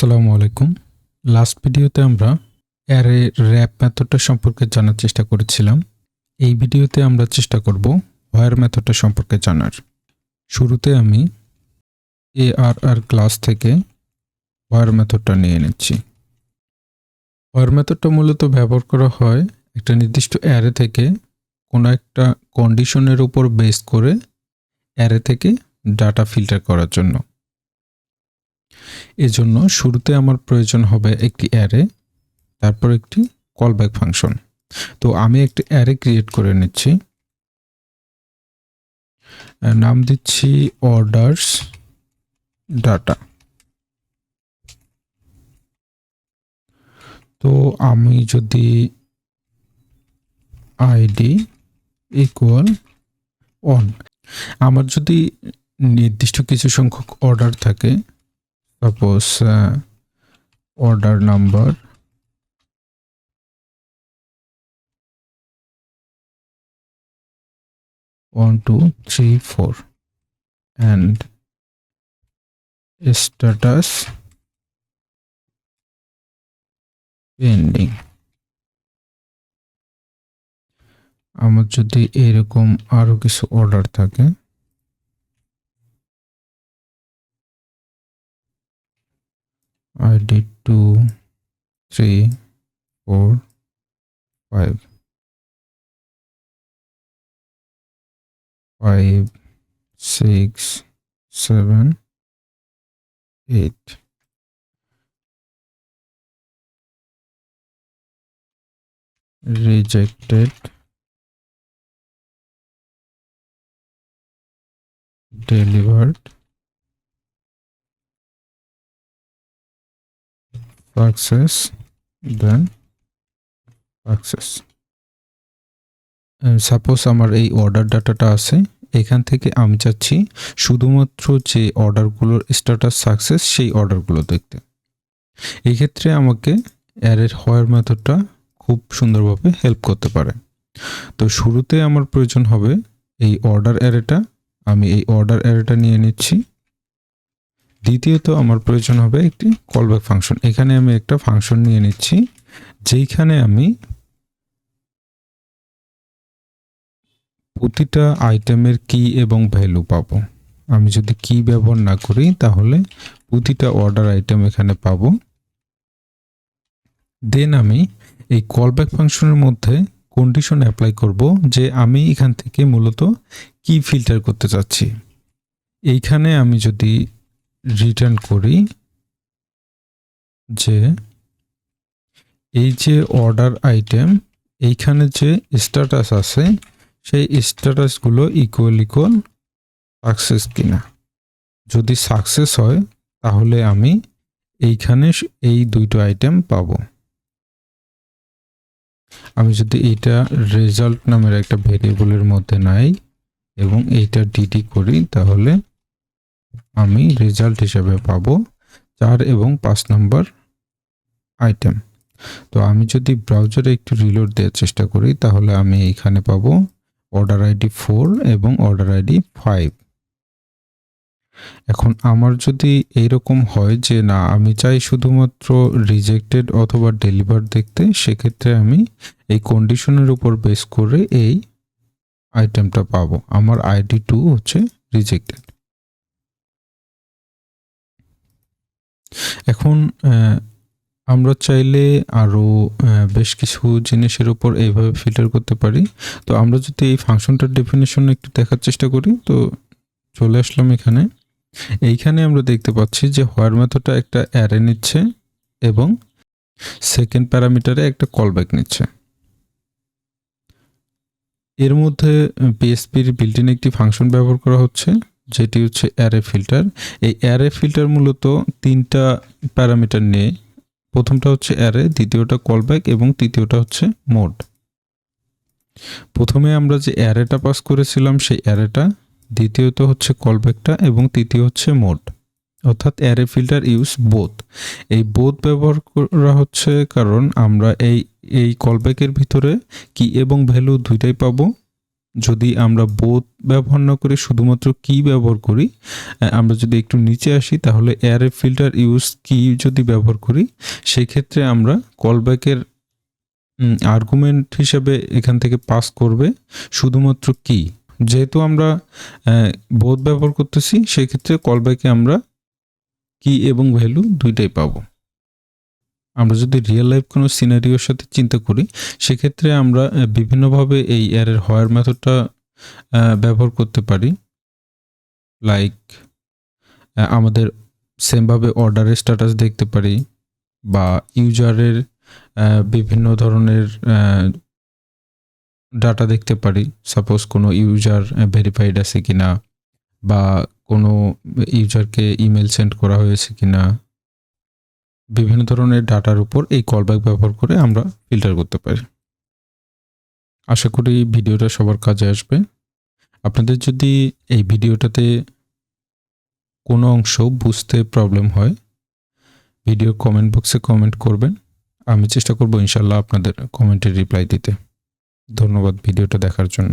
আসসালামু আলাইকুম। লাস্ট ভিডিওতে আমরা অ্যারে র্যাপ মেথডটা সম্পর্কে জানার চেষ্টা করেছিলাম। এই ভিডিওতে আমরা চেষ্টা করব হোয়ার মেথডটা সম্পর্কে জানার। শুরুতে আমি ARR ক্লাস থেকে হোয়ার মেথডটা নিয়ে নিচ্ছি। হোয়ার মেথডটা মূলত ব্যবহার করা হয় একটা নির্দিষ্ট অ্যারে থেকে কোনো একটা কন্ডিশনের উপর বেস করে অ্যারে থেকে ডাটা ফিল্টার করার জন্য। এজন্য শুরুতে আমার প্রয়োজন হবে একটি অ্যারে, তারপর একটি কলব্যাক ফাংশন। তো আমি একটি অ্যারে ক্রিয়েট করে নিচ্ছি, নাম দিচ্ছি অর্ডারস ডাটা। তো আমি যদি আইডি ইকুয়াল অন, আমার যদি নির্দিষ্ট কিছু সংখ্যক অর্ডার থাকে, suppose order number 1 2 3 4 and status pending। আমার যদি এরকম আরো কিছু অর্ডার থাকে, ID 2 3 4 5 5 6 7 8, rejected, delivered, success, then success। Suppose আমার এই অর্ডার ডাটাটা আছে, এখান থেকে আমি চাচ্ছি শুধুমাত্র যে অর্ডারগুলোর স্ট্যাটাস সাকসেস সেই অর্ডারগুলো দেখতে। এই ক্ষেত্রে আমাকে অ্যারের হোয়ার মেথডটা খুব সুন্দরভাবে হেল্প করতে পারে। তো শুরুতে আমার প্রয়োজন হবে এই অর্ডার অ্যারেটা, আমি এই অর্ডার অ্যারেটা নিয়ে নিচ্ছি। দ্বিতীয়ত আমার প্রয়োজন হবে একটি কলব্যাক ফাংশন। এখানে আমি একটা ফাংশন নিয়ে নিচ্ছি যেইখানে আমি প্রতিটা আইটেমের কি এবং ভ্যালু পাবো। আমি যদি কি ব্যবহার না করি তাহলে প্রতিটা অর্ডার আইটেম এখানে পাবো। দেন আমি এই কলব্যাক ফাংশনের মধ্যে কন্ডিশন অ্যাপ্লাই করব যে আমি এখান থেকে মূলত কি ফিল্টার করতে চাচ্ছি। এইখানে আমি যদি রিটার্ন করি যে এই যে অর্ডার আইটেম, এইখানে যে স্ট্যাটাস আছে সেই স্ট্যাটাসগুলো ইকুয়াল সাকসেস কিনা। যদি সাকসেস হয় তাহলে আমি এইখানে এই দুইটো আইটেম পাবো। আমি যদি এইটা রেজাল্ট নামের একটা ভেরিয়েবলের মধ্যে নাই এবং এইটা ডিডি করি তাহলে আমি রেজাল্ট হিসেবে পাবো 4 এবং 5 নম্বর আইটেম। তো আমি যদি ব্রাউজারে একটু রিলোড দেওয়ার চেষ্টা করি তাহলে আমি এইখানে পাবো অর্ডার আইডি 4 এবং অর্ডার আইডি 5। এখন আমার যদি এইরকম হয় যে না, আমি চাই শুধুমাত্র রিজেক্টেড অথবা ডেলিভার দেখতে, সেক্ষেত্রে আমি এই কন্ডিশনের উপর বেস করে এই আইটেমটা পাবো। আমার আইডি 2 হচ্ছে রিজেক্টেড। এখন আমরা চাইলে আরও বেশ কিছু জিনিসের উপর এইভাবে ফিল্টার করতে পারি। তো আমরা যদি এই ফাংশনটার ডেফিনেশন একটু দেখার চেষ্টা করি, তো চলে আসলাম এখানে। এইখানে আমরা দেখতে পাচ্ছি যে হোয়ার মেথডটা একটা অ্যারে নিচ্ছে এবং সেকেন্ড প্যারামিটারে একটা কলব্যাক নিচ্ছে। এর মধ্যে পিএসপির বিল্ট ইন একটি ফাংশন ব্যবহার করা হচ্ছে যেটি হচ্ছে অ্যারে ফিল্টার। এই অ্যারে ফিল্টার মূলত 3টা প্যারামিটার নিয়ে, প্রথমটা হচ্ছে অ্যারে, দ্বিতীয়টা কলব্যাক এবং তৃতীয়টা হচ্ছে মোড। প্রথমে আমরা যে অ্যারেটা পাস করেছিলাম সেই অ্যারেটা, দ্বিতীয়ত হচ্ছে কলব্যাকটা এবং তৃতীয় হচ্ছে মোড, অর্থাৎ অ্যারে ফিল্টার ইউজ বোথ। এই বোথ ব্যবহার করা হচ্ছে কারণ আমরা এই কলব্যাকের ভিতরে কি এবং ভ্যালু দুইটাই পাবো যদি আমরা বোথ ব্যবহার না করে শুধুমাত্র কি ব্যবহার করি, আমরা যদি একটু নিচে আসি তাহলে অ্যারে ফিল্টার ইউজ কি যদি ব্যবহার করি, সেক্ষেত্রে আমরা কলব্যাকের আর্গুমেন্ট হিসেবে এখান থেকে পাস করবে শুধুমাত্র কি। যেহেতু আমরা বোথ ব্যবহার করতেছি, সেক্ষেত্রে কলব্যাকে আমরা কি এবং ভ্যালু দুইটাই পাবো। আমরা যদি রিয়েল লাইফ কোনো সিনারিওর সাথে চিন্তা করি, সেক্ষেত্রে আমরা বিভিন্নভাবে এই অ্যারের হোয়ার মেথডটা ব্যবহার করতে পারি। লাইক আমাদের সেমভাবে অর্ডারের স্ট্যাটাস দেখতে পারি, বা ইউজারের বিভিন্ন ধরনের ডাটা দেখতে পারি। সাপোজ কোনো ইউজার ভেরিফাইড আছে কিনা, বা কোনো ইউজারকে ইমেল সেন্ড করা হয়েছে কিনা, বিভিন্ন ধরনের ডাটার উপর এই কলব্যাক ব্যবহার করে আমরা ফিল্টার করতে পারি। আশা করি ভিডিওটা সবার কাজে আসবে। আপনাদের যদি এই ভিডিওটাতে কোনো অংশ বুঝতে প্রবলেম হয়, ভিডিও কমেন্ট বক্সে কমেন্ট করবেন। আমি চেষ্টা করব ইনশাল্লাহ আপনাদের কমেন্টের রিপ্লাই দিতে। ধন্যবাদ ভিডিওটা দেখার জন্য।